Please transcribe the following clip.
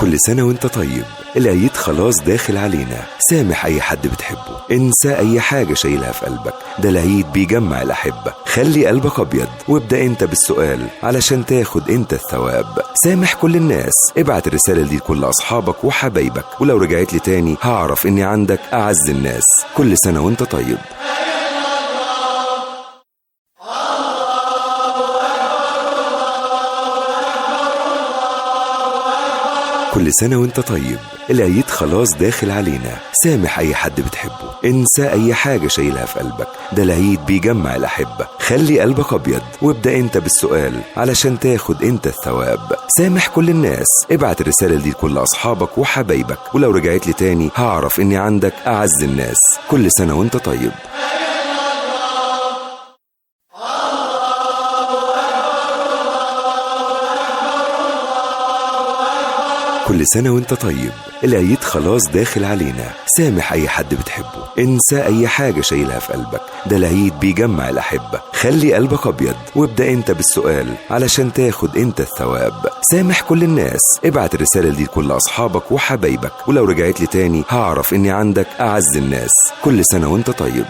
كل سنة وانت طيب. العيد خلاص داخل علينا. سامح أي حد بتحبه، انسى أي حاجة شايلها في قلبك، ده العيد بيجمع الأحبة. خلي قلبك أبيض وابدأ انت بالسؤال علشان تاخد انت الثواب. سامح كل الناس، ابعت الرسالة دي لكل أصحابك وحبايبك، ولو رجعت لي تاني هعرف اني عندك أعز الناس. كل سنة وانت طيب. كل سنة وانت طيب. العيد خلاص داخل علينا. سامح أي حد بتحبه، انسى أي حاجة شايلها في قلبك، ده العيد بيجمع الأحبة. خلي قلبك أبيض وابدأ انت بالسؤال علشان تاخد انت الثواب. سامح كل الناس، ابعت الرسالة دي لكل أصحابك وحبايبك، ولو رجعت لي تاني هعرف اني عندك أعز الناس. كل سنة وانت طيب. كل سنة وانت طيب. العيد خلاص داخل علينا. سامح أي حد بتحبه، انسى أي حاجة شايلها في قلبك، ده العيد بيجمع الأحبة. خلي قلبك أبيض وابدأ انت بالسؤال علشان تاخد انت الثواب. سامح كل الناس، ابعت الرسالة دي لكل أصحابك وحبايبك، ولو رجعت لي تاني هعرف اني عندك أعز الناس. كل سنة وانت طيب.